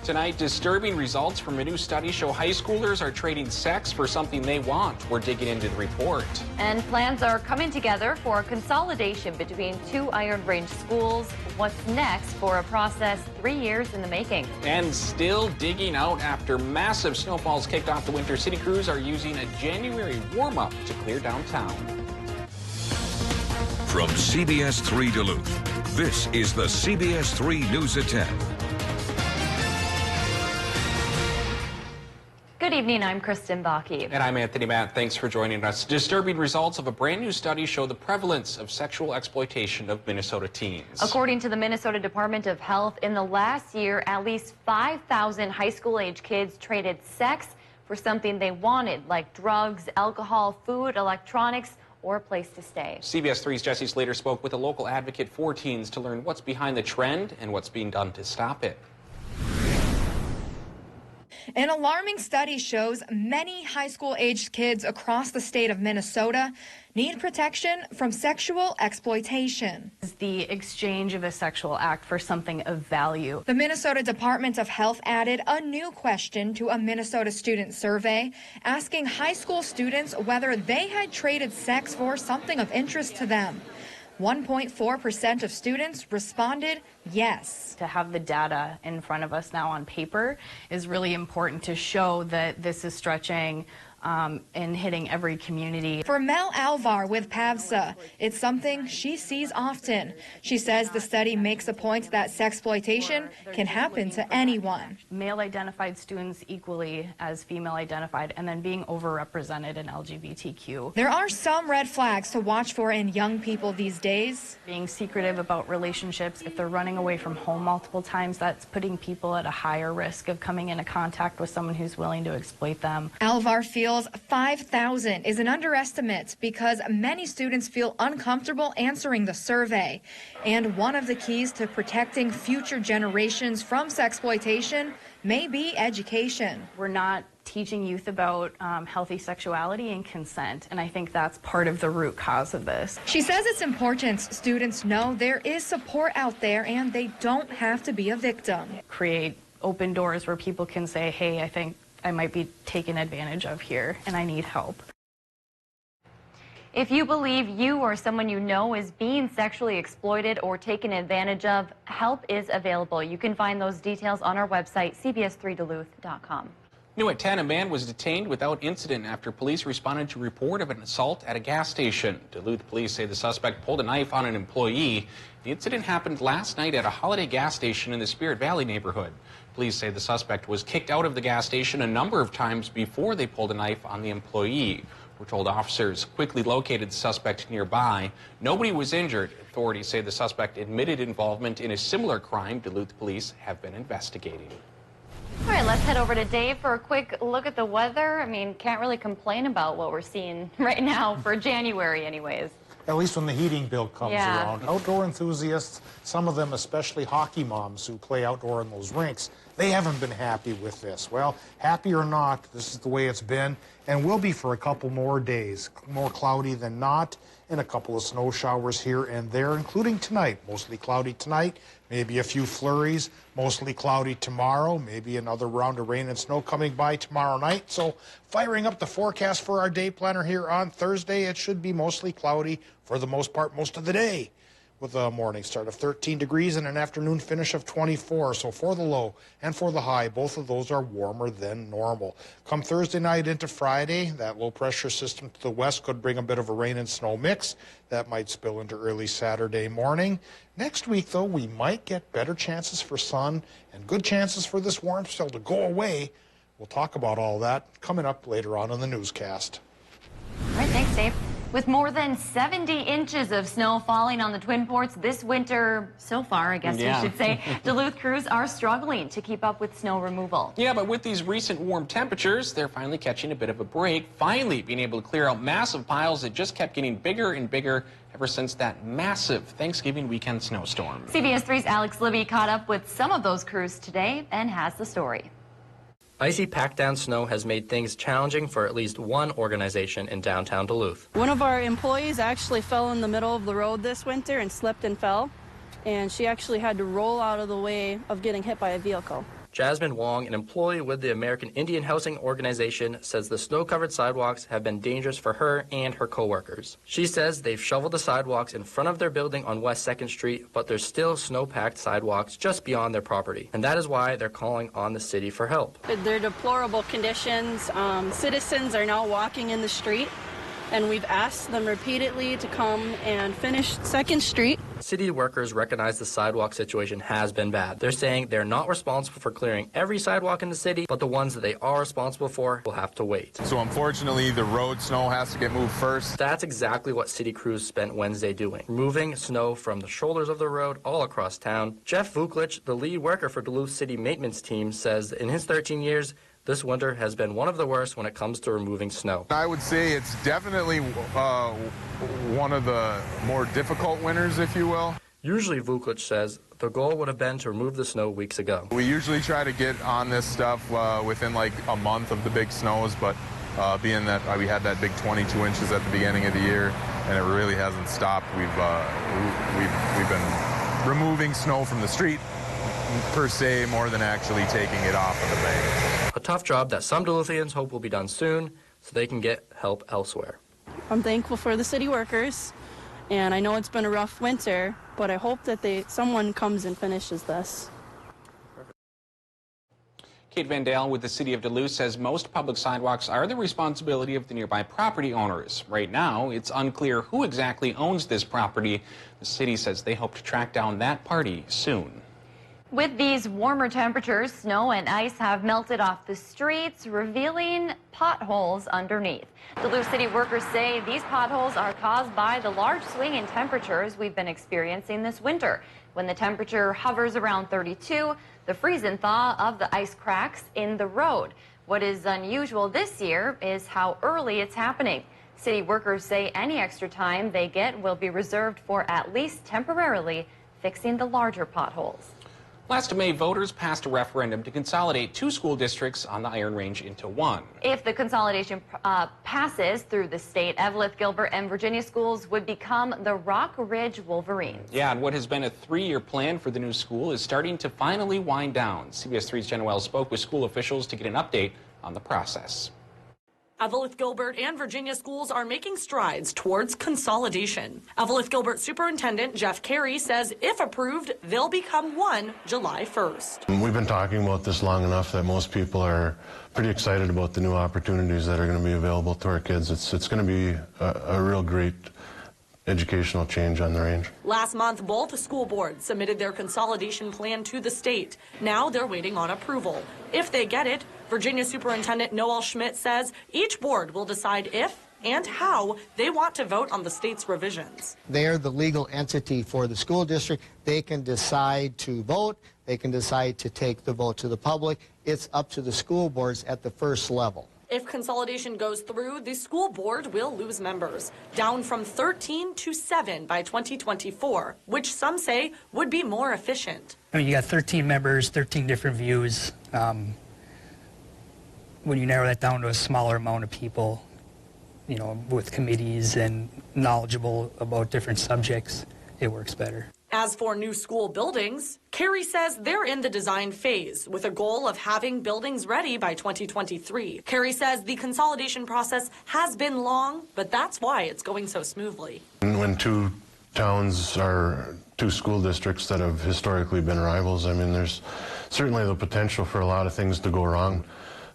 Tonight, disturbing results from a new study show high schoolers are trading sex for something they want. We're digging into the report. And plans are coming together for a consolidation between two Iron Range schools. What's next for a process 3 years in the making? And still digging out after massive snowfalls kicked off the winter. City crews are using a January warm-up to clear downtown. From CBS3 Duluth, this is the CBS3 News at 10. Good evening, I'm Kristen Baki. And I'm Anthony Matt. Thanks for joining us. Disturbing results of a brand new study show the prevalence of sexual exploitation of Minnesota teens. According to the Minnesota Department of Health, in the last year, at least 5,000 high school age kids traded sex for something they wanted, like drugs, alcohol, food, electronics, or a place to stay. CBS 3's Jesse Slater spoke with a local advocate for teens to learn what's behind the trend and what's being done to stop it. An alarming study shows many high school-aged kids across the state of Minnesota need protection from sexual exploitation. The exchange of a sexual act for something of value. The Minnesota Department of Health added a new question to a Minnesota student survey, asking high school students whether they had traded sex for something of interest to them. 1.4% of students responded yes. To have the data in front of us now on paper is really important to show that this is stretching and hitting every community. For Mel Alvar with PAVSA, it's something she sees often. She says the study makes a point that sexploitation can happen to anyone. Male-identified students equally as female-identified, and then being overrepresented in LGBTQ. There are some red flags to watch for in young people these days. Being secretive about relationships, if they're running away from home multiple times, that's putting people at a higher risk of coming into contact with someone who's willing to exploit them. Alvar feels 5,000 is an underestimate because many students feel uncomfortable answering the survey. And one of the keys to protecting future generations from sexploitation may be education. We're not teaching youth about healthy sexuality and consent, and I think that's part of the root cause of this. She says it's important students know there is support out there and they don't have to be a victim. Create open doors where people can say, hey, I think I might be taken advantage of here and I need help. If you believe you or someone you know is being sexually exploited or taken advantage of, help is available. You can find those details on our website, cbs3duluth.com. New at 10, a man was detained without incident after police responded to a report of an assault at a gas station. Duluth police say the suspect pulled a knife on an employee. The incident happened last night at a Holiday gas station in the Spirit Valley neighborhood. Police say the suspect was kicked out of the gas station a number of times before they pulled a knife on the employee. We're told officers quickly located the suspect nearby. Nobody was injured. Authorities say the suspect admitted involvement in a similar crime Duluth police have been investigating. All right, let's head over to Dave for a quick look at the weather. I mean, can't really complain about what we're seeing right now for January anyways. At least when the heating bill comes around. Outdoor enthusiasts, some of them, especially hockey moms who play outdoor in those rinks, they haven't been happy with this. Well, happy or not, this is the way it's been and will be for a couple more days. More cloudy than not, and a couple of snow showers here and there, including tonight. Mostly cloudy tonight, maybe a few flurries, mostly cloudy tomorrow, maybe another round of rain and snow coming by tomorrow night. So firing up the forecast for our day planner here on Thursday, it should be mostly cloudy for the most part most of the day, with a morning start of 13 degrees and an afternoon finish of 24. So for the low and for the high, both of those are warmer than normal. Come Thursday night into Friday, that low pressure system to the west could bring a bit of a rain and snow mix. That might spill into early Saturday morning. Next week, though, we might get better chances for sun and good chances for this warm spell to go away. We'll talk about all that coming up later on in the newscast. All right, thanks, Dave. With more than 70 inches of snow falling on the Twin Ports this winter so far, I guess you should say, Duluth crews are struggling to keep up with snow removal. Yeah, but with these recent warm temperatures, they're finally catching a bit of a break, finally being able to clear out massive piles that just kept getting bigger and bigger ever since that massive Thanksgiving weekend snowstorm. CBS 3's Alex Libby caught up with some of those crews today and has the story. Icy packed-down snow has made things challenging for at least one organization in downtown Duluth. One of our employees actually fell in the middle of the road this winter and slipped and fell, and she actually had to roll out of the way of getting hit by a vehicle. Jasmine Wong, an employee with the American Indian Housing Organization, says the snow-covered sidewalks have been dangerous for her and her coworkers. She says they've shoveled the sidewalks in front of their building on West 2nd Street, but there's still snow-packed sidewalks just beyond their property. And that is why they're calling on the city for help. They're deplorable conditions. Citizens are now walking in the street, and we've asked them repeatedly to come and finish 2nd Street. City workers recognize the sidewalk situation has been bad. They're saying they're not responsible for clearing every sidewalk in the city, but the ones that they are responsible for will have to wait. So unfortunately, the road snow has to get moved first. That's exactly what city crews spent Wednesday doing, removing snow from the shoulders of the road all across town. Jeff Vuklich, the lead worker for Duluth City Maintenance Team, says in his 13 years, this winter has been one of the worst when it comes to removing snow. I would say it's definitely one of the more difficult winters, if you will. Usually, Vuklich says, the goal would have been to remove the snow weeks ago. We usually try to get on this stuff within like a month of the big snows, but being that we had that big 22 inches at the beginning of the year, and it really hasn't stopped, we've been removing snow from the street, per se, more than actually taking it off of the bank. A tough job that some Duluthians hope will be done soon so they can get help elsewhere. I'm thankful for the city workers, and I know it's been a rough winter, but I hope that someone comes and finishes this. Kate Van Dale with the City of Duluth says most public sidewalks are the responsibility of the nearby property owners. Right now, it's unclear who exactly owns this property. The city says they hope to track down that party soon. With these warmer temperatures, snow and ice have melted off the streets, revealing potholes underneath. Duluth City workers say these potholes are caused by the large swing in temperatures we've been experiencing this winter. When the temperature hovers around 32, the freeze and thaw of the ice cracks in the road. What is unusual this year is how early it's happening. City workers say any extra time they get will be reserved for at least temporarily fixing the larger potholes. Last May, voters passed a referendum to consolidate 2 school districts on the Iron Range into 1. If the consolidation passes through the state, Evelyn, Gilbert, and Virginia schools would become the Rock Ridge Wolverines. Yeah, and what has been a 3-year plan for the new school is starting to finally wind down. CBS 3's Jen Wells spoke with school officials to get an update on the process. Evelyn, Gilbert, and Virginia schools are making strides towards consolidation. Evelyn Gilbert Superintendent Jeff Carey says if approved, they'll become one July 1st. We've been talking about this long enough that most people are pretty excited about the new opportunities that are going to be available to our kids. It's going to be a real great educational change on the range. Last month, both school boards submitted their consolidation plan to the state. Now they're waiting on approval. If they get it, Virginia Superintendent Noel Schmidt says each board will decide if and how they want to vote on the state's revisions. They're the legal entity for the school district. They can decide to vote. They can decide to take the vote to the public. It's up to the school boards at the first level. If consolidation goes through, the school board will lose members, down from 13 to 7 by 2024, which some say would be more efficient. I mean, you got 13 members, 13 different views. When you narrow that down to a smaller amount of people, you know, with committees and knowledgeable about different subjects, it works better. As for new school buildings, Carey says they're in the design phase with a goal of having buildings ready by 2023. Carey says the consolidation process has been long, but that's why it's going so smoothly. When 2 towns are 2 school districts that have historically been rivals, I mean, there's certainly the potential for a lot of things to go wrong.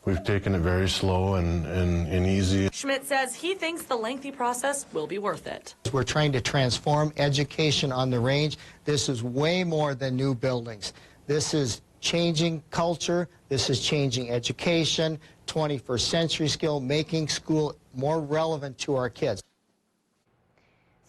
We've taken it very slow and easy. Schmidt says he thinks the lengthy process will be worth it. We're trying to transform education on the range. This is way more than new buildings. This is changing culture. This is changing education, 21st century skill, making school more relevant to our kids.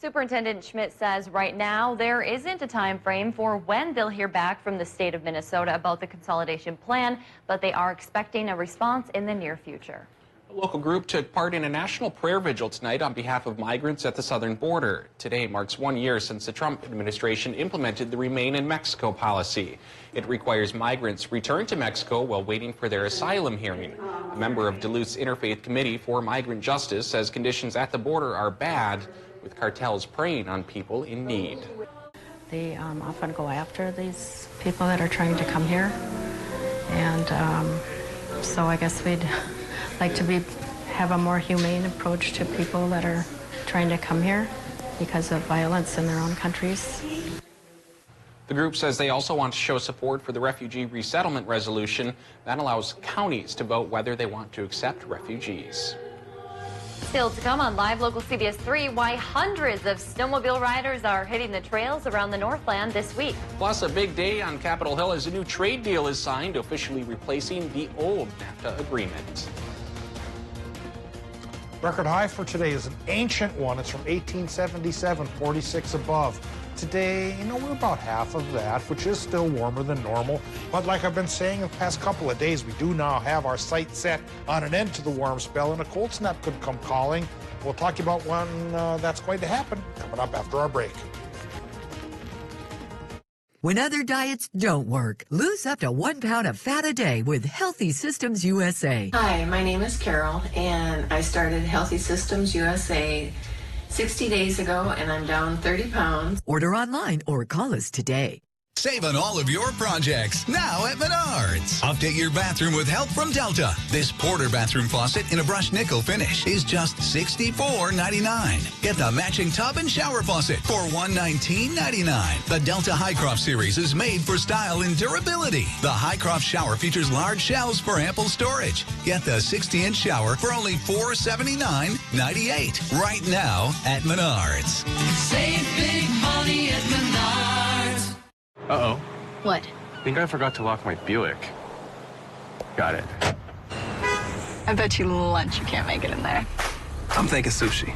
Superintendent Schmidt says right now there isn't a time frame for when they'll hear back from the state of Minnesota about the consolidation plan, but they are expecting a response in the near future. A local group took part in a national prayer vigil tonight on behalf of migrants at the southern border. Today marks 1 year since the Trump administration implemented the Remain in Mexico policy. It requires migrants return to Mexico while waiting for their asylum hearing. A member of Duluth's Interfaith Committee for Migrant Justice says conditions at the border are bad, with cartels preying on people in need. They often go after these people that are trying to come here, And so I guess we'd like to have a more humane approach to people that are trying to come here because of violence in their own countries. The group says they also want to show support for the refugee resettlement resolution that allows counties to vote whether they want to accept refugees. Still to come on Live Local CBS 3, why hundreds of snowmobile riders are hitting the trails around the Northland this week. Plus, a big day on Capitol Hill as a new trade deal is signed, officially replacing the old NAFTA agreement. Record high for today is an ancient one. It's from 1877, 46 above. Today, we're about half of that, which is still warmer than normal. But like I've been saying the past couple of days, we do now have our sights set on an end to the warm spell, and a cold snap could come calling. We'll talk about when that's going to happen coming up after our break. When other diets don't work, lose up to 1 pound of fat a day with Healthy Systems USA. Hi, my name is Carol, and I started Healthy Systems USA 60 days ago, and I'm down 30 pounds. Order online or call us today. Save on all of your projects now at Menards. Update your bathroom with help from Delta. This Porter bathroom faucet in a brushed nickel finish is just $64.99. Get the matching tub and shower faucet for $119.99. The Delta Highcroft series is made for style and durability. The Highcroft shower features large shelves for ample storage. Get the 60-inch shower for only $479.98 right now at Menards. Save big money at Menards. Uh-oh. What? I think I forgot to lock my Buick. Got it. I bet you lunch you can't make it in there. I'm thinking sushi.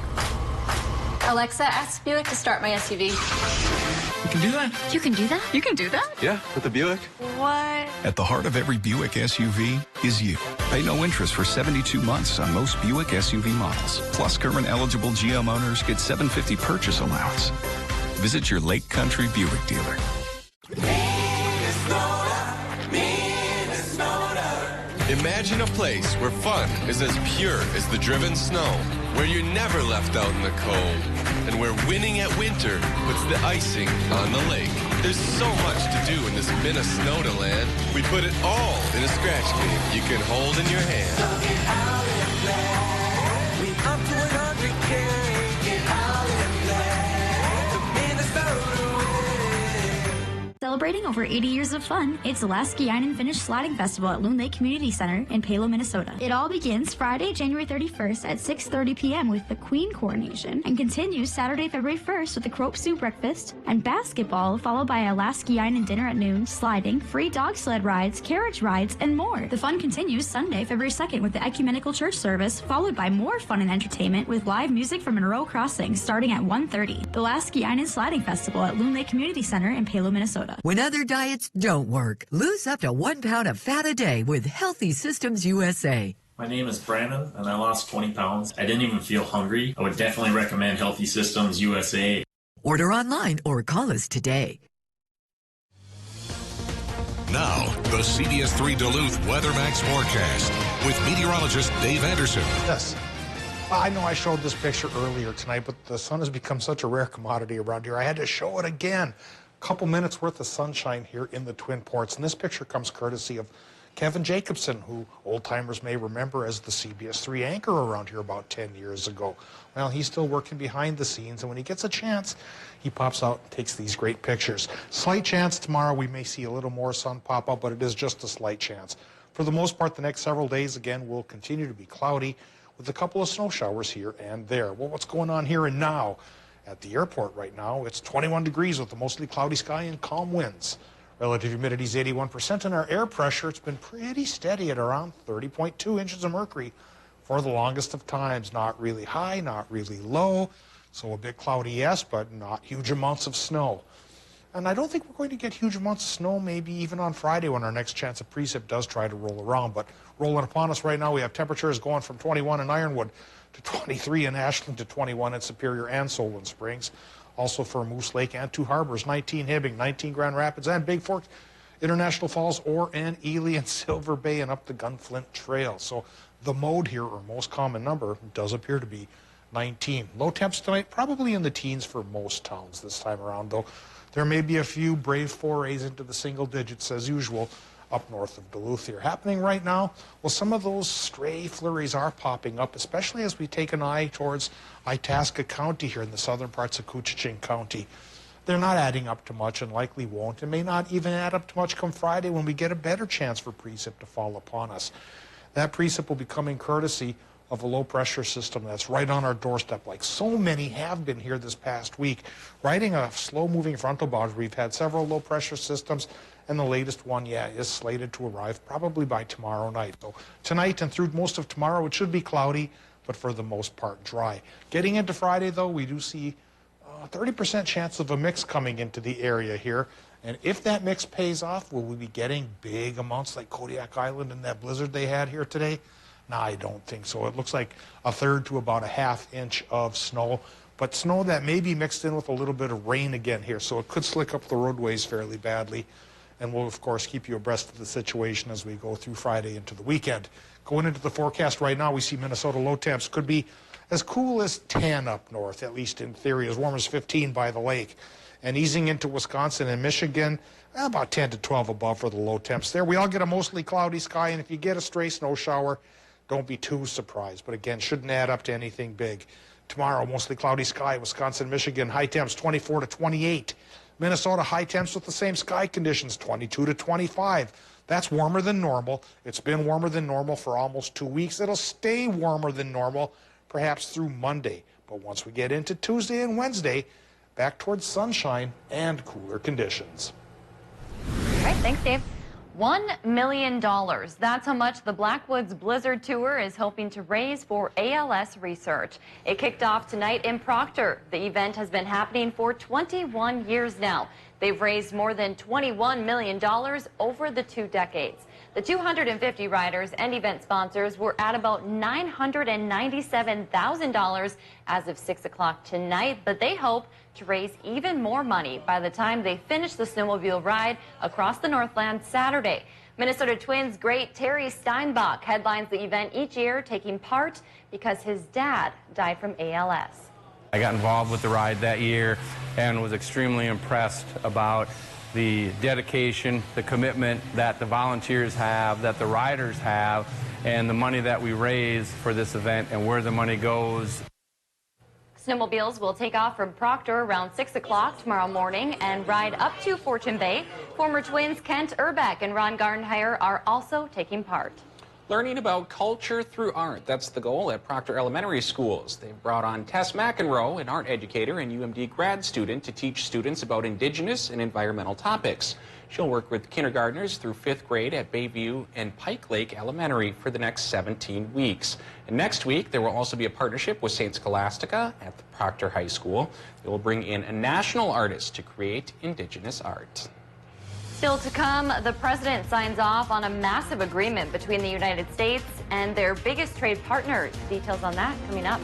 Alexa, ask Buick to start my SUV. You can do that. You can do that? You can do that? Yeah, with the Buick. What? At the heart of every Buick SUV is you. Pay no interest for 72 months on most Buick SUV models. Plus, current eligible GM owners get $750 purchase allowance. Visit your Lake Country Buick dealer. Imagine a place where fun is as pure as the driven snow, where you're never left out in the cold, and where winning at winter puts the icing on the lake. There's so much to do in this Minnesota land. We put it all in a scratch game you can hold in your hand. So get out and play. We up to 100K. Get out and play. The Minnesota way. Celebrating over 80 years of fun, it's the Laskiainen Finnish Sliding Festival at Loon Lake Community Center in Palo, Minnesota. It all begins Friday, January 31st at 6:30 p.m. with the Queen Coronation and continues Saturday, February 1st with the Crope Soup Breakfast and basketball, followed by a Laskiainen dinner at noon, sliding, free dog sled rides, carriage rides, and more. The fun continues Sunday, February 2nd with the Ecumenical Church service, followed by more fun and entertainment with live music from Monroe Crossing starting at 1:30. The Laskiainen Sliding Festival at Loon Lake Community Center in Palo, Minnesota. When other diets don't work, lose up to 1 pound of fat a day with Healthy Systems USA. My name is Brandon, and I lost 20 pounds. I didn't even feel hungry. I would definitely recommend Healthy Systems USA. Order online or call us today. Now, the CBS3 Duluth WeatherMax forecast with meteorologist Dave Anderson. Yes. I know I showed this picture earlier tonight, but the sun has become such a rare commodity around here. I had to show it again. Couple minutes worth of sunshine here in the Twin Ports, and this picture comes courtesy of Kevin Jacobson, who old-timers may remember as the CBS3 anchor around here about 10 years ago. Well, he's still working behind the scenes, and when he gets a chance, he pops out and takes these great pictures. Slight chance tomorrow we may see a little more sun pop up, but it is just a slight chance. For the most part, the next several days, again, will continue to be cloudy with a couple of snow showers here and there. Well, what's going on here and now? At the airport right now, it's 21 degrees with a mostly cloudy sky and calm winds. Relative humidity is 81%, and our air pressure, it's been pretty steady at around 30.2 inches of mercury for the longest of times. Not really high, not really low, so a bit cloudy, yes, but not huge amounts of snow. And I don't think we're going to get huge amounts of snow, maybe even on Friday when our next chance of precip does try to roll around. But rolling upon us right now, we have temperatures going from 21 in Ironwood to 23 in Ashland to 21 in Superior and Solon Springs. Also for Moose Lake and Two Harbors, 19 Hibbing, 19 Grand Rapids and Big Fork, International Falls, Orr and Ely and Silver Bay and up the Gunflint Trail. So the mode here, or most common number, does appear to be 19. Low temps tonight, probably in the teens for most towns this time around, though. There may be a few brave forays into the single digits as usual up north of Duluth here. Happening right now, well, some of those stray flurries are popping up, especially as we take an eye towards Itasca County here in the southern parts of Couchiching County. They're not adding up to much and likely won't, and may not even add up to much come Friday when we get a better chance for precip to fall upon us. That precip will be coming courtesy of a low-pressure system that's right on our doorstep, like so many have been here this past week. Riding a slow-moving frontal boundary, we've had several low-pressure systems, and the latest one, is slated to arrive probably by tomorrow night. So tonight and through most of tomorrow, it should be cloudy, but for the most part dry. Getting into Friday, though, we do see a 30% chance of a mix coming into the area here. And if that mix pays off, will we be getting big amounts like Kodiak Island and that blizzard they had here today? No, I don't think so. It looks like a third to about a ½ inch of snow, but snow that may be mixed in with a little bit of rain again here, so it could slick up the roadways fairly badly. And we'll, of course, keep you abreast of the situation as we go through Friday into the weekend. Going into the forecast right now, we see Minnesota low temps could be as cool as 10 up north, at least in theory, as warm as 15 by the lake. And easing into Wisconsin and Michigan, about 10 to 12 above for the low temps there. We all get a mostly cloudy sky, and if you get a stray snow shower, don't be too surprised. But again, shouldn't add up to anything big. Tomorrow, mostly cloudy sky, Wisconsin, Michigan, high temps 24 to 28. Minnesota, high temps with the same sky conditions, 22 to 25. That's warmer than normal. It's been warmer than normal for almost 2 weeks. It'll stay warmer than normal, perhaps through Monday. But once we get into Tuesday and Wednesday, back towards sunshine and cooler conditions. All right, thanks, Dave. $1 million. That's how much the Blackwoods Blizzard Tour is hoping to raise for ALS research. It kicked off tonight in Proctor. The event has been happening for 21 years now. They've raised more than $21 million over the 2 decades. The 250 riders and event sponsors were at about $997,000 as of 6 o'clock tonight, but they hope to raise even more money by the time they finish the snowmobile ride across the Northland Saturday. Minnesota Twins great Terry Steinbach headlines the event each year, taking part because his dad died from ALS. I got involved with the ride that year and was extremely impressed about the dedication, the commitment that the volunteers have, that the riders have, and the money that we raise for this event and where the money goes. Snowmobiles will take off from Proctor around 6 o'clock tomorrow morning and ride up to Fortune Bay. Former Twins Kent Urbeck and Ron Gardenhire are also taking part. Learning about culture through art. That's the goal at Proctor Elementary Schools. They've brought on Tess McEnroe, an art educator and UMD grad student, to teach students about Indigenous and environmental topics. She'll work with kindergartners through 5th grade at Bayview and Pike Lake Elementary for the next 17 weeks. And next week, there will also be a partnership with St. Scholastica at the Proctor High School. They will bring in a national artist to create Indigenous art. Still to come, the president signs off on a massive agreement between the United States and their biggest trade partners. Details on that coming up.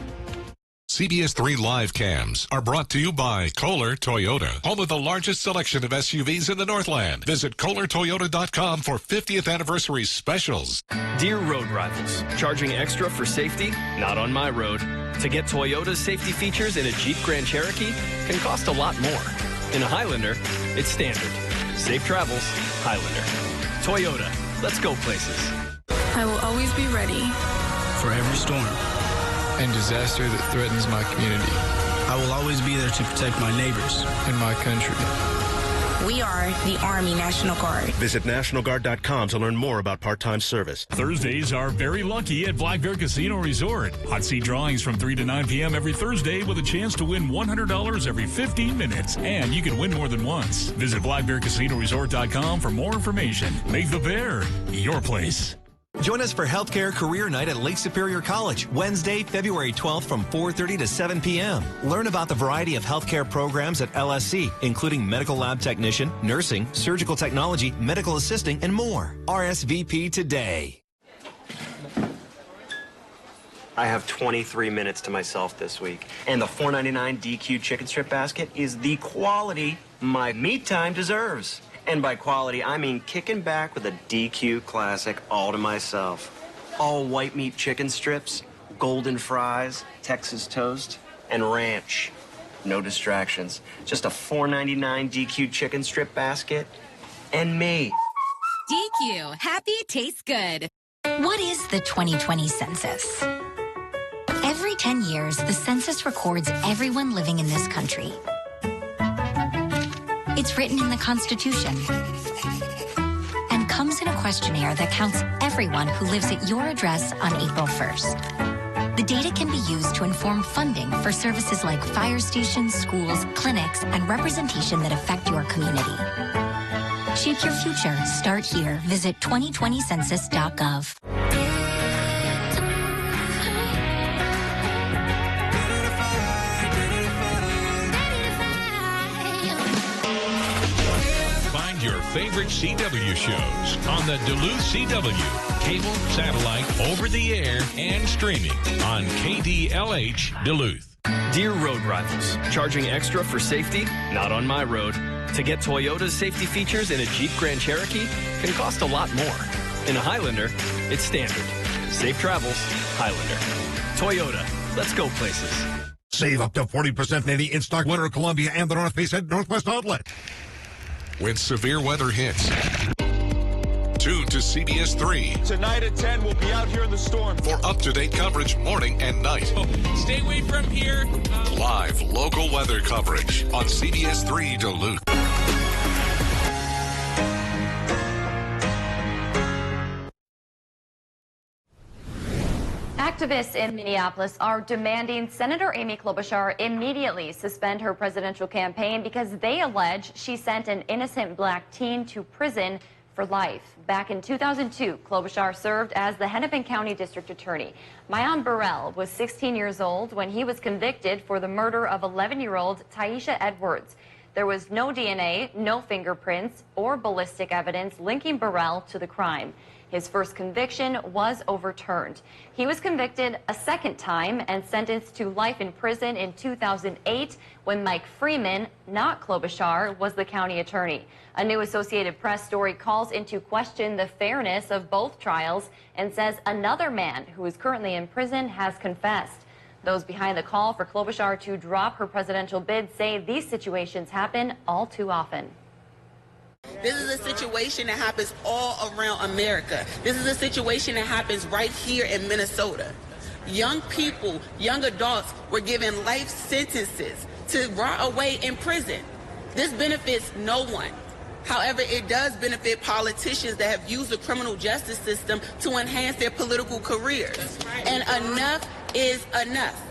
CBS3 live cams are brought to you by Kohler Toyota, home of the largest selection of SUVs in the Northland. Visit KohlerToyota.com for 50th anniversary specials. Dear road rivals, charging extra for safety? Not on my road. To get Toyota's safety features in a Jeep Grand Cherokee can cost a lot more. In a Highlander, it's standard. Safe travels, Highlander. Toyota, let's go places. I will always be ready for every storm and disaster that threatens my community. I will always be there to protect my neighbors and my country. We are the Army National Guard. Visit NationalGuard.com to learn more about part-time service. Thursdays are very lucky at Black Bear Casino Resort. Hot seat drawings from 3 to 9 p.m. every Thursday with a chance to win $100 every 15 minutes. And you can win more than once. Visit BlackBearCasinoResort.com for more information. Make the Bear your place. Join us for Healthcare Career Night at Lake Superior College, Wednesday, February 12th from 4:30 to 7 p.m. Learn about the variety of healthcare programs at LSC, including medical lab technician, nursing, surgical technology, medical assisting, and more. RSVP today. I have 23 minutes to myself this week, and the $4.99 DQ chicken strip basket is the quality my meat time deserves. And by quality, I mean kicking back with a DQ classic all to myself. All white meat chicken strips, golden fries, Texas toast, and ranch. No distractions. Just a $4.99 DQ chicken strip basket and me. DQ, happy tastes good. What is the 2020 census? Every 10 years, the census records everyone living in this country. It's written in the Constitution and comes in a questionnaire that counts everyone who lives at your address on April 1st. The data can be used to inform funding for services like fire stations, schools, clinics, and representation that affect your community. Shape your future. Start here. Visit 2020census.gov. Find your favorite CW shows on the Duluth CW, cable, satellite, over the air, and streaming on KDLH Duluth. Dear road rivals, charging extra for safety? Not on my road. To get Toyota's safety features in a Jeep Grand Cherokee can cost a lot more. In a Highlander, it's standard. Safe travels, Highlander. Toyota, let's go places. Save up to 40% in any in-stock winter Columbia and the North Face at Northwest Outlet. When severe weather hits, tune to CBS3. Tonight at 10, we'll be out here in the storm. For up-to-date coverage morning and night. Stay away from here. Live local weather coverage on CBS3 Duluth. Activists in Minneapolis are demanding Senator Amy Klobuchar immediately suspend her presidential campaign because they allege she sent an innocent black teen to prison for life. Back in 2002, Klobuchar served as the Hennepin County District Attorney. Mayan Burrell was 16 years old when he was convicted for the murder of 11-year-old Taisha Edwards. There was no DNA, no fingerprints, or ballistic evidence linking Burrell to the crime. His first conviction was overturned. He was convicted a second time and sentenced to life in prison in 2008 when Mike Freeman, not Klobuchar, was the county attorney. A new Associated Press story calls into question the fairness of both trials and says another man who is currently in prison has confessed. Those behind the call for Klobuchar to drop her presidential bid say these situations happen all too often. This is a situation that happens all around America. This is a situation that happens right here in Minnesota. Young people, young adults were given life sentences to rot away in prison. This benefits no one. However, it does benefit politicians that have used the criminal justice system to enhance their political careers. And enough is enough.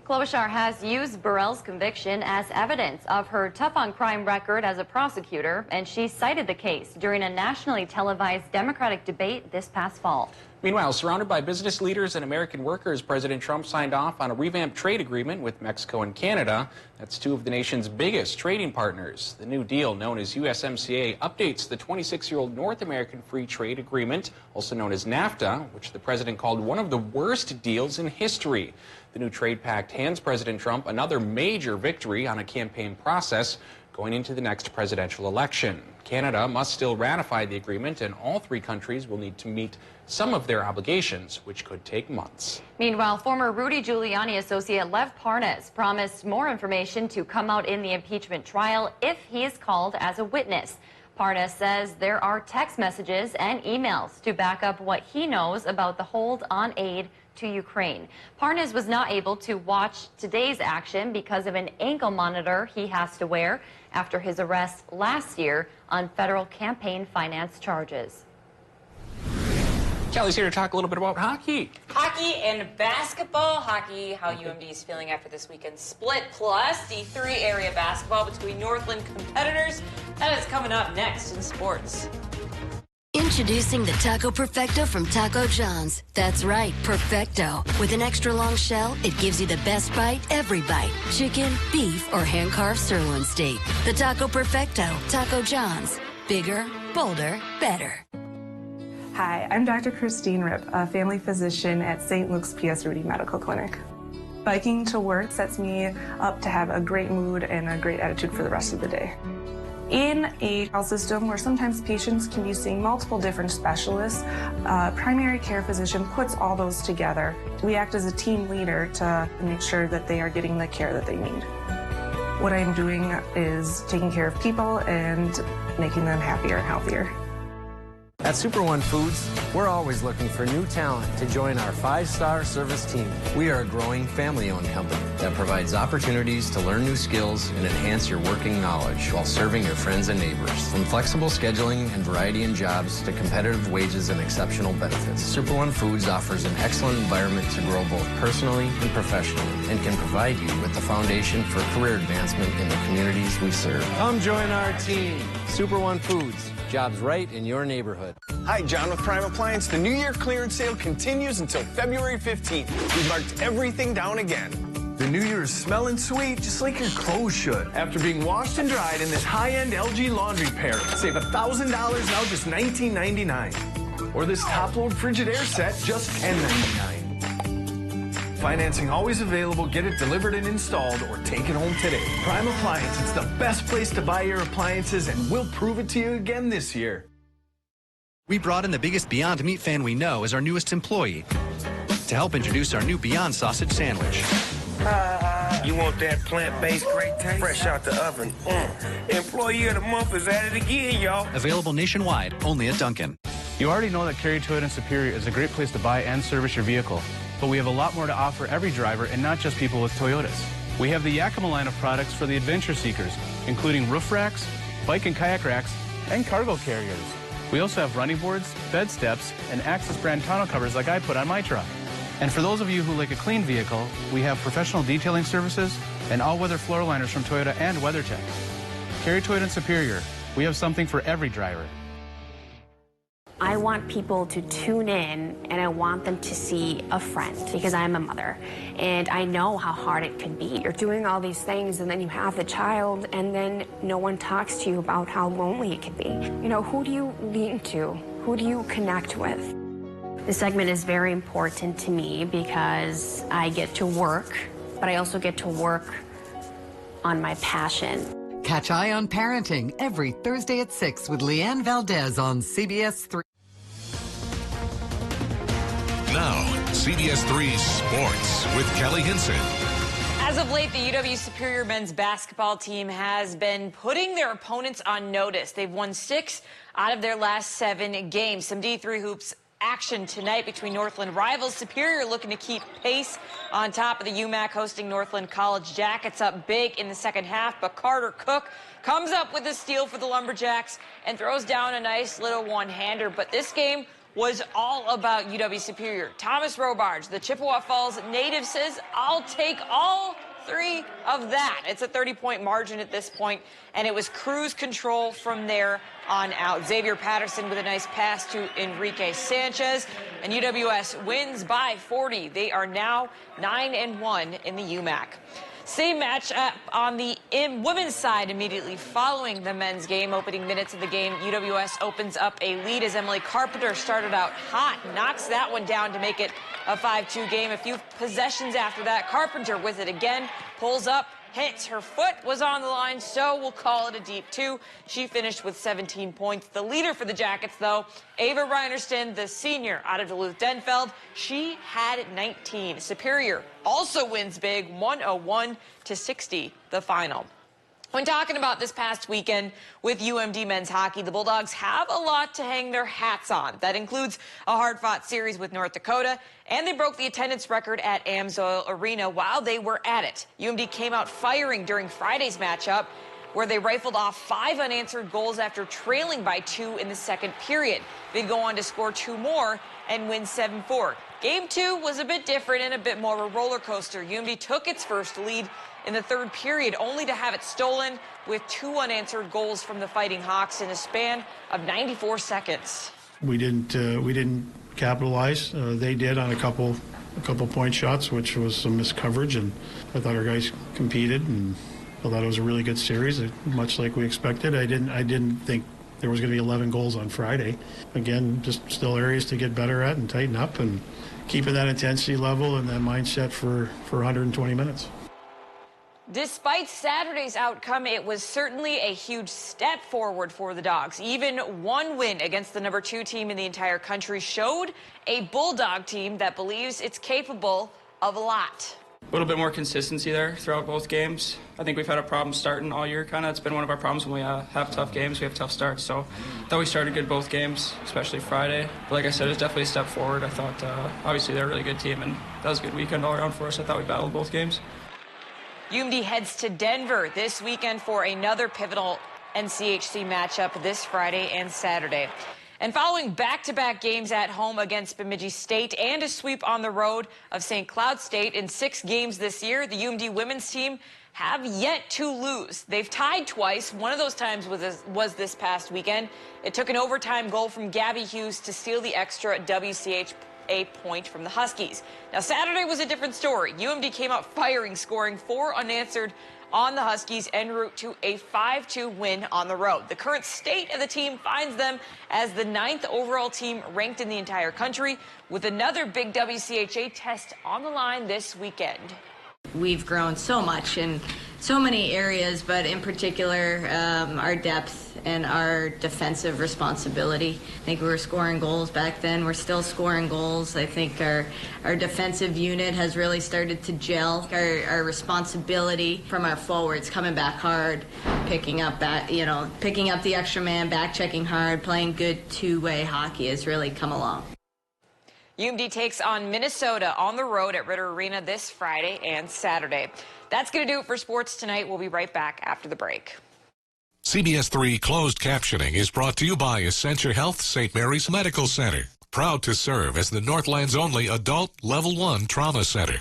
Klobuchar has used Burrell's conviction as evidence of her tough-on-crime record as a prosecutor, and she cited the case during a nationally televised Democratic debate this past fall. Meanwhile, surrounded by business leaders and American workers, President Trump signed off on a revamped trade agreement with Mexico and Canada. That's two of the nation's biggest trading partners. The new deal, known as USMCA, updates the 26-year-old North American Free Trade Agreement, also known as NAFTA, which the president called one of the worst deals in history. The new trade pact hands President Trump another major victory on a campaign process going into the next presidential election. Canada must still ratify the agreement, and all three countries will need to meet some of their obligations, which could take months. Meanwhile, former Rudy Giuliani associate Lev Parnas promised more information to come out in the impeachment trial if he is called as a witness. Parnas says there are text messages and emails to back up what he knows about the hold on aid to Ukraine. Parnas was not able to watch today's action because of an ankle monitor he has to wear after his arrest last year on federal campaign finance charges. Kelly's here to talk a little bit about hockey. Hockey and basketball. Hockey, how UMD is feeling after this weekend's split, plus D3 area basketball between Northland competitors. That is coming up next in sports. Introducing the Taco Perfecto from Taco John's. That's right, Perfecto. With an extra long shell, it gives you the best bite every bite. Chicken, beef, or hand-carved sirloin steak. The Taco Perfecto. Taco John's. Bigger, bolder, better. Hi, I'm Dr. Christine Ripp, a family physician at St. Luke's P.S. Rudy Medical Clinic. Biking to work sets me up to have a great mood and a great attitude for the rest of the day. In a health system where sometimes patients can be seeing multiple different specialists, a primary care physician puts all those together. We act as a team leader to make sure that they are getting the care that they need. What I'm doing is taking care of people and making them happier and healthier. At Super One Foods, we're always looking for new talent to join our 5-star service team. We are a growing family-owned company that provides opportunities to learn new skills and enhance your working knowledge while serving your friends and neighbors. From flexible scheduling and variety in jobs to competitive wages and exceptional benefits, Super One Foods offers an excellent environment to grow both personally and professionally and can provide you with the foundation for career advancement in the communities we serve. Come join our team. Super One Foods. Jobs right in your neighborhood. Hi, John with Prime Appliance. The New Year clearance sale continues until February 15th. We've marked everything down again. The New Year is smelling sweet, just like your clothes should. After being washed and dried in this high-end LG laundry pair, save $1,000 now, just $19.99. Or this top-load Frigidaire set, just $10.99. Financing always available. Get it delivered and installed or take it home today. Prime Appliance, it's the best place to buy your appliances, and we'll prove it to you again this year. We brought in the biggest Beyond Meat fan we know as our newest employee to help introduce our new Beyond Sausage Sandwich. You want that plant-based great taste? Fresh out the oven. Employee of the month is at it again, y'all. Available nationwide, only at Dunkin'. You already know that Cary Toyota Superior is a great place to buy and service your vehicle. But we have a lot more to offer every driver and not just people with Toyotas. We have the Yakima line of products for the adventure seekers, including roof racks, bike and kayak racks, and cargo carriers. We also have running boards, bed steps, and Access brand tonneau covers like I put on my truck. And for those of you who like a clean vehicle, we have professional detailing services and all-weather floor liners from Toyota and WeatherTech. Cary Toyota Superior, we have something for every driver. I want people to tune in, and I want them to see a friend because I'm a mother and I know how hard it could be. You're doing all these things and then you have the child and then no one talks to you about how lonely it can be. You know, who do you lean to? Who do you connect with? This segment is very important to me because I get to work, but I also get to work on my passion. Catch Eye on Parenting every Thursday at 6 with Leanne Valdez on CBS3. Now, CBS3 Sports with Kelly Hinson. As of late, the UW Superior men's basketball team has been putting their opponents on notice. They've won 6 out of their last 7 games. Some D3 hoops action tonight between Northland rivals. Superior looking to keep pace on top of the UMAC, hosting Northland College. Jackets up big in the second half, but Carter Cook comes up with a steal for the Lumberjacks and throws down a nice little one-hander. But this game was all about UW Superior. Thomas Robarge, the Chippewa Falls native, says, "I'll take all 3 of that." It's a 30-point margin at this point, and it was cruise control from there on out. Xavier Patterson with a nice pass to Enrique Sanchez, and UWS wins by 40. They are now 9-1 in the UMAC. Same match on the women's side immediately following the men's game. Opening minutes of the game, UWS opens up a lead as Emily Carpenter started out hot, knocks that one down to make it a 5-2 game. A few possessions after that, Carpenter with it again, pulls up, hits. Her foot was on the line, so we'll call it a deep 2. She finished with 17 points. The leader for the Jackets, though, Ava Reinerston, the senior out of Duluth Denfeld. She had 19. Superior also wins big, 101-60, the final. When talking about this past weekend with UMD men's hockey, the Bulldogs have a lot to hang their hats on. That includes a hard-fought series with North Dakota, and they broke the attendance record at Amsoil Arena while they were at it. UMD came out firing during Friday's matchup, where they rifled off 5 unanswered goals after trailing by 2 in the second period. They'd go on to score 2 more and win 7-4. Game 2 was a bit different and a bit more of a roller coaster. UMD took its first lead in the third period, only to have it stolen with 2 unanswered goals from the Fighting Hawks in a span of 94 seconds. We didn't capitalize. They did on a couple point shots, which was some missed coverage, and I thought our guys competed, and I thought it was a really good series, much like we expected. I didn't think there was going to be 11 goals on Friday. Again, just still areas to get better at and tighten up and keeping that intensity level and that mindset for 120 minutes. Despite Saturday's outcome, it was certainly a huge step forward for the Dogs. Even one win against the number 2 team in the entire country showed a Bulldog team that believes it's capable of a lot. A little bit more consistency there throughout both games. I think we've had a problem starting all year, kind of. It's been one of our problems when we have tough games, we have tough starts. So I thought we started good both games, especially Friday. But like I said, it was definitely a step forward. I thought, obviously, they're a really good team, and that was a good weekend all around for us. I thought we battled both games. UMD heads to Denver this weekend for another pivotal NCHC matchup this Friday and Saturday. And following back-to-back games at home against Bemidji State and a sweep on the road of St. Cloud State in 6 games this year, the UMD women's team have yet to lose. They've tied twice. One of those times was this past weekend. It took an overtime goal from Gabby Hughes to steal the extra WCHA point from the Huskies. Now, Saturday was a different story. UMD came out firing, scoring 4 unanswered on the Huskies en route to a 5-2 win on the road. The current state of the team finds them as the 9th overall team ranked in the entire country, with another big WCHA test on the line this weekend. We've grown so much in so many areas, but in particular, our depth and our defensive responsibility. I think we were scoring goals back then. We're still scoring goals. I think our defensive unit has really started to gel. Our responsibility from our forwards, coming back hard, picking up the extra man, back checking hard, playing good two-way hockey has really come along. UMD takes on Minnesota on the road at Ritter Arena this Friday and Saturday. That's going to do it for sports tonight. We'll be right back after the break. CBS3 closed captioning is brought to you by Essentia Health St. Mary's Medical Center. Proud to serve as the Northland's only adult Level 1 trauma center.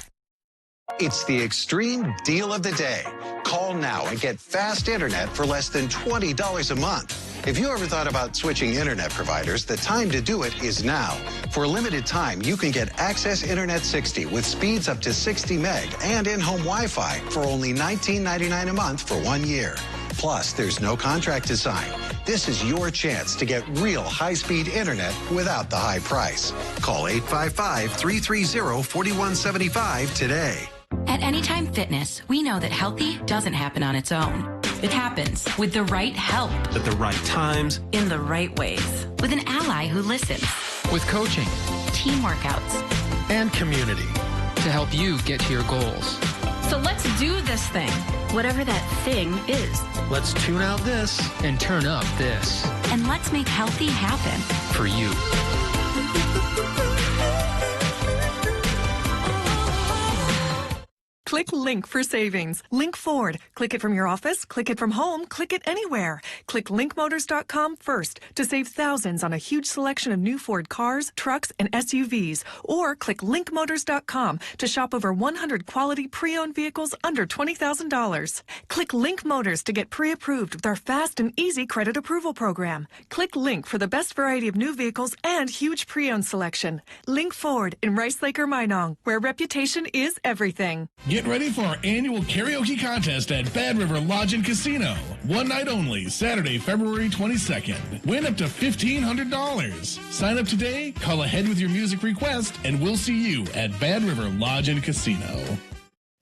It's the extreme deal of the day. Call now and get fast internet for less than $20 a month. If you ever thought about switching internet providers, the time to do it is now. For a limited time, you can get Access Internet 60 with speeds up to 60 meg and in-home Wi-Fi for only $19.99 a month for 1 year. Plus, there's no contract to sign. This is your chance to get real high-speed internet without the high price. Call 855-330-4175 today. At Anytime Fitness, we know that healthy doesn't happen on its own. It happens with the right help. At the right times. In the right ways. With an ally who listens. With coaching. Team workouts. And community. To help you get to your goals. So let's do this thing. Whatever that thing is. Let's tune out this. And turn up this. And let's make healthy happen. For you. Click Link for savings. Link Ford. Click it from your office, click it from home, click it anywhere. Click linkmotors.com first to save thousands on a huge selection of new Ford cars, trucks, and SUVs. Or click linkmotors.com to shop over 100 quality pre-owned vehicles under $20,000. Click Link Motors to get pre-approved with our fast and easy credit approval program. Click Link for the best variety of new vehicles and huge pre-owned selection. Link Ford in Rice Lake or Minong, where reputation is everything. Get ready for our annual karaoke contest at Bad River Lodge and Casino. One night only, Saturday, February 22nd. Win up to $1,500. Sign up today, call ahead with your music request, and we'll see you at Bad River Lodge and Casino.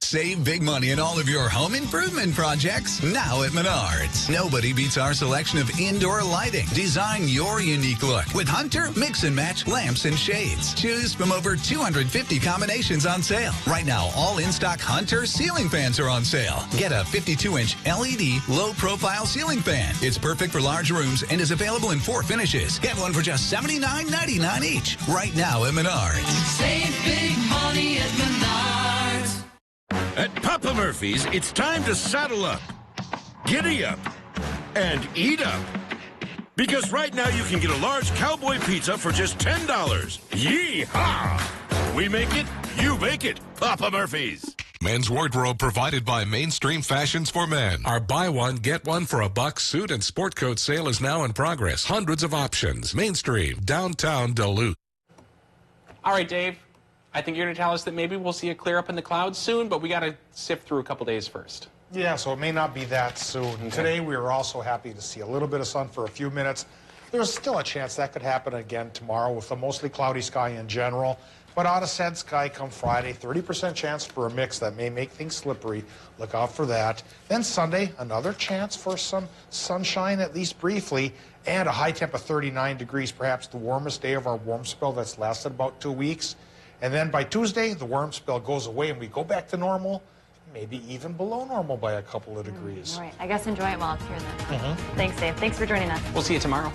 Save big money in all of your home improvement projects now at Menards. Nobody beats our selection of indoor lighting. Design your unique look with Hunter Mix and Match lamps and shades. Choose from over 250 combinations on sale. Right now, all in-stock Hunter ceiling fans are on sale. Get a 52-inch LED low-profile ceiling fan. It's perfect for large rooms and is available in 4 finishes. Get one for just $79.99 each. Right now at Menards. Save big money at Menards. At Papa Murphy's, it's time to saddle up, giddy up, and eat up. Because right now you can get a large cowboy pizza for just $10. Yee-haw! We make it, you make it. Papa Murphy's. Men's wardrobe provided by Mainstream Fashions for Men. Our buy one, get one for a buck suit and sport coat sale is now in progress. Hundreds of options. Mainstream, downtown Duluth. All right, Dave. I think you're going to tell us that maybe we'll see a clear up in the clouds soon, but we got to sift through a couple days first. Yeah, so it may not be that soon. Okay. Today we were also happy to see a little bit of sun for a few minutes. There's still a chance that could happen again tomorrow with a mostly cloudy sky in general. But out of said sky come Friday, 30% chance for a mix that may make things slippery. Look out for that. Then Sunday, another chance for some sunshine, at least briefly, and a high temp of 39 degrees, perhaps the warmest day of our warm spell that's lasted about 2 weeks. And then by Tuesday, the warm spell goes away and we go back to normal, maybe even below normal by a couple of degrees. All right. I guess enjoy it while it's here then. Thanks, Dave. Thanks for joining us. We'll see you tomorrow.